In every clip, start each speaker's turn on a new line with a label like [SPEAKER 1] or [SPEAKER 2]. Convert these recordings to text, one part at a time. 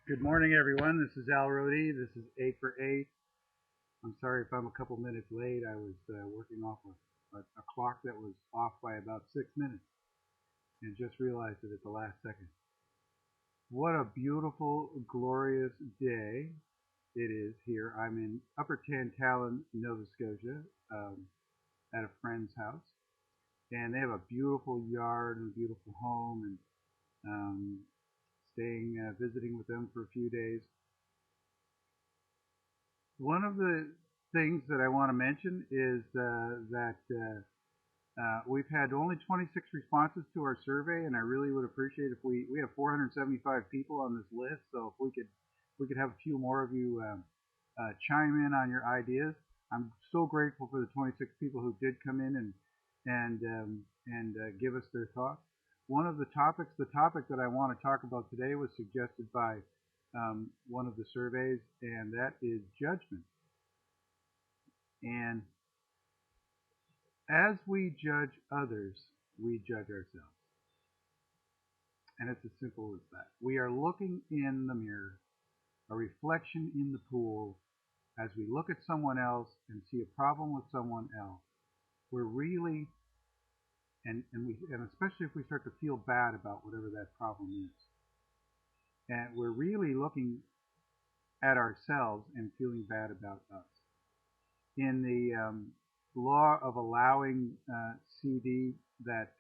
[SPEAKER 1] Good morning, everyone. This is Al Rody. This is 8 for 8. I'm sorry if I'm a couple minutes late. I was working off a clock that was off by about 6 minutes and just realized it at the last second. What a beautiful, glorious day it is here. I'm in Upper Tantallon, Nova Scotia, at a friend's house, and they have a beautiful yard and a beautiful home, and um, visiting with them for a few days. One of the things that I want to mention is that we've had only 26 responses to our survey, and I really would appreciate if we have 475 people on this list. So if we could have a few more of you chime in on your ideas. I'm so grateful for the 26 people who did come in and give us their thoughts. One of the topic that I want to talk about today was suggested by one of the surveys, and that is judgment. And as we judge others, we judge ourselves. And it's as simple as that. We are looking in the mirror, a reflection in the pool, as we look at someone else and see a problem with someone else. We're really, and especially if we start to feel bad about whatever that problem is, and we're really looking at ourselves and feeling bad about us. In the Law of Allowing CD that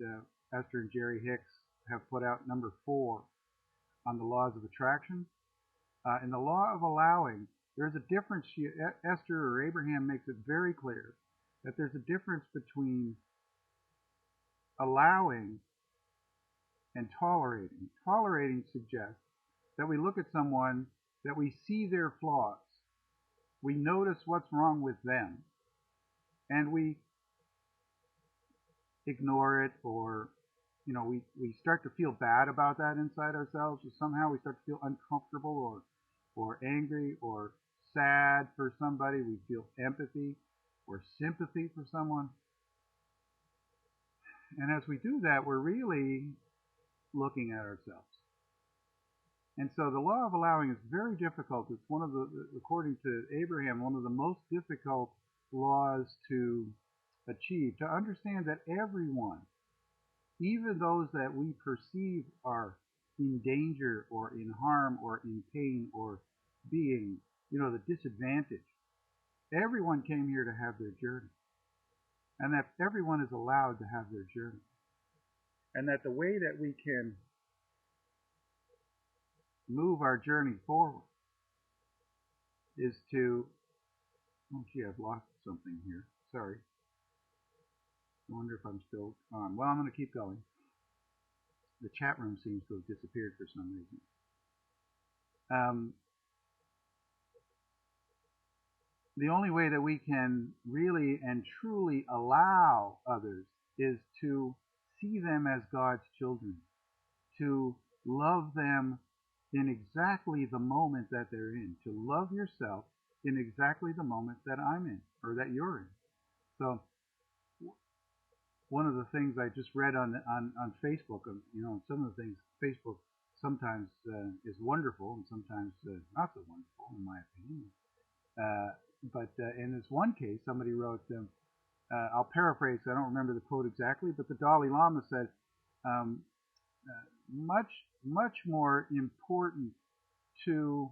[SPEAKER 1] Esther and Jerry Hicks have put out, number 4 on the laws of attraction. In the Law of Allowing, there's a difference. Esther or Abraham makes it very clear that there's a difference between allowing and tolerating. Tolerating suggests that we look at someone, that we see their flaws, we notice what's wrong with them, and we ignore it, or we start to feel bad about that inside ourselves, or somehow we start to feel uncomfortable or angry or sad for somebody. We feel empathy or sympathy for someone. And as we do that, we're really looking at ourselves. And so the law of allowing is very difficult. It's one of the, according to Abraham, one of the most difficult laws to achieve, to understand that everyone, even those that we perceive are in danger or in harm or in pain or being, the disadvantage, everyone came here to have their journey. And that everyone is allowed to have their journey. And that the way that we can move our journey forward is to, oh gee, I've lost something here. Sorry. I wonder if I'm still on. Well, I'm going to keep going. The chat room seems to have disappeared for some reason. The only way that we can really and truly allow others is to see them as God's children, to love them in exactly the moment that they're in, to love yourself in exactly the moment that I'm in, or that you're in. So one of the things I just read on Facebook, some of the things Facebook sometimes is wonderful and sometimes not so wonderful, in my opinion. But in this one case, somebody wrote, I'll paraphrase, I don't remember the quote exactly, but the Dalai Lama said, much more important to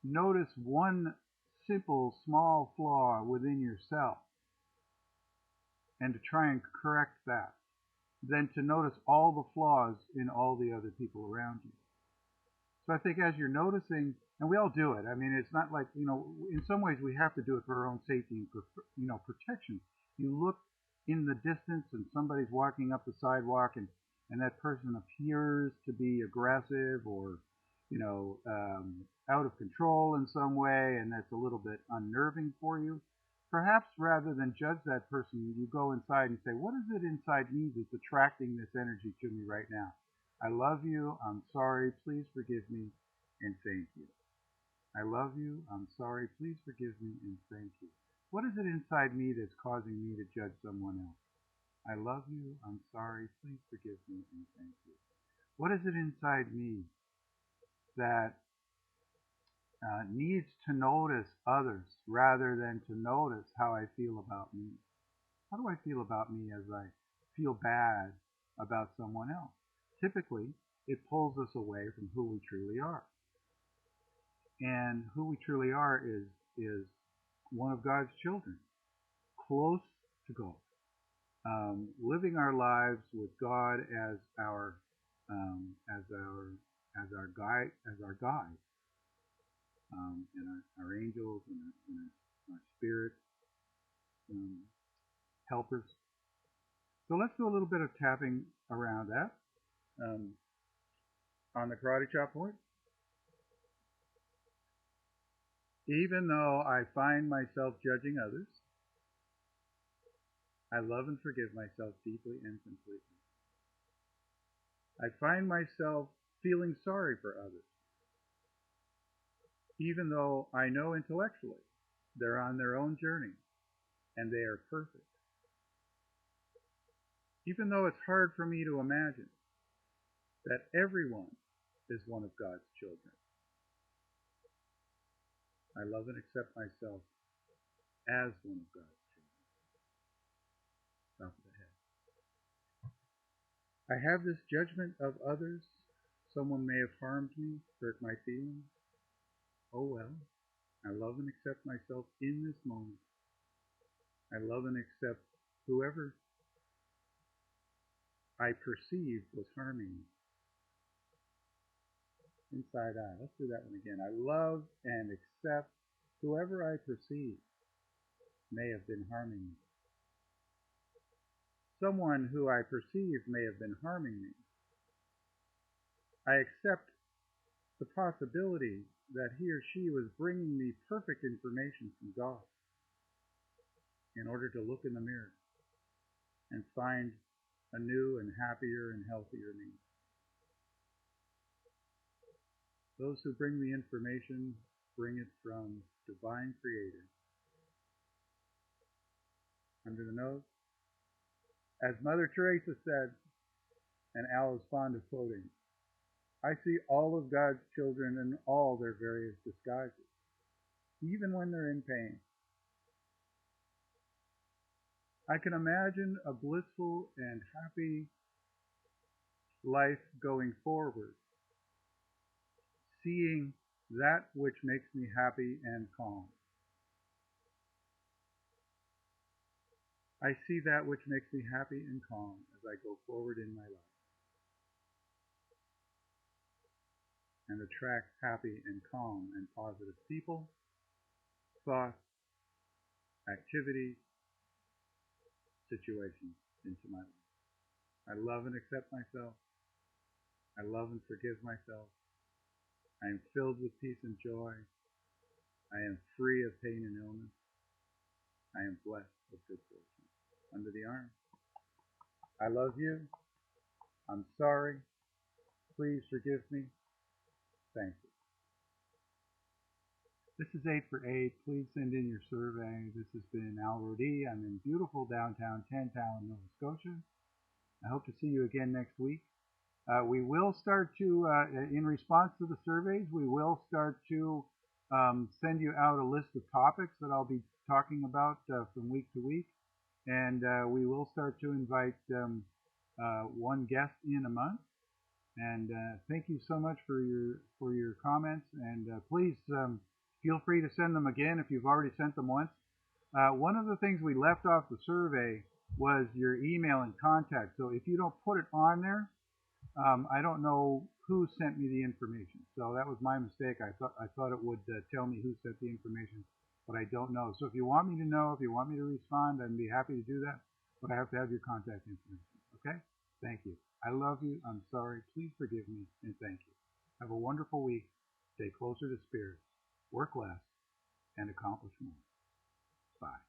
[SPEAKER 1] notice one simple, small flaw within yourself and to try and correct that than to notice all the flaws in all the other people around you. So I think as you're noticing, and we all do it. I mean, it's not like, in some ways we have to do it for our own safety and, protection. You look in the distance and somebody's walking up the sidewalk and that person appears to be aggressive or, out of control in some way, and that's a little bit unnerving for you. Perhaps rather than judge that person, you go inside and say, what is it inside me that's attracting this energy to me right now? I love you, I'm sorry, please forgive me, and thank you. I love you, I'm sorry, please forgive me, and thank you. What is it inside me that's causing me to judge someone else? I love you, I'm sorry, please forgive me, and thank you. What is it inside me that needs to notice others rather than to notice how I feel about me. How do I feel about me as I feel bad about someone else? Typically, it pulls us away from who we truly are. And who we truly are is one of God's children, close to God, living our lives with God as our guide, and our angels and our spirit um, helpers. So let's do a little bit of tapping around that on the karate chop point. Even though I find myself judging others, I love and forgive myself deeply and completely. I find myself feeling sorry for others, even though I know intellectually they're on their own journey and they are perfect. Even though it's hard for me to imagine that everyone is one of God's children, I love and accept myself as one of God's children. Top of the head. I have this judgment of others. Someone may have harmed me, hurt my feelings. Oh well, I love and accept myself in this moment. I love and accept whoever I perceived was harming me. Inside out. Let's do that one again. I love and accept whoever I perceive may have been harming me. Someone who I perceive may have been harming me. I accept the possibility that he or she was bringing me perfect information from God in order to look in the mirror and find a new and happier and healthier me. Those who bring the information bring it from divine creator. Under the nose. As Mother Teresa said, and Al is fond of quoting, I see all of God's children in all their various disguises, even when they're in pain. I can imagine a blissful and happy life going forward, seeing that which makes me happy and calm. I see that which makes me happy and calm as I go forward in my life and attract happy and calm and positive people, thoughts, activities, situations into my life. I love and accept myself. I love and forgive myself. I am filled with peace and joy. I am free of pain and illness. I am blessed with good fortune. Under the arm. I love you. I'm sorry. Please forgive me. Thank you. This is 8 for 8. Please send in your survey. This has been Al Rodee. I'm in beautiful downtown Tantown, Nova Scotia. I hope to see you again next week. We will start to, in response to the surveys, we will start to send you out a list of topics that I'll be talking about from week to week. And we will start to invite one guest in a month. And thank you so much for your comments. And please feel free to send them again if you've already sent them once. One of the things we left off the survey was your email and contact. So if you don't put it on there, I don't know who sent me the information. So that was my mistake. I thought it would tell me who sent the information, but I don't know. So if you want me to know, if you want me to respond, I'd be happy to do that. But I have to have your contact information. Okay? Thank you. I love you. I'm sorry. Please forgive me, and thank you. Have a wonderful week. Stay closer to spirit. Work less and accomplish more. Bye.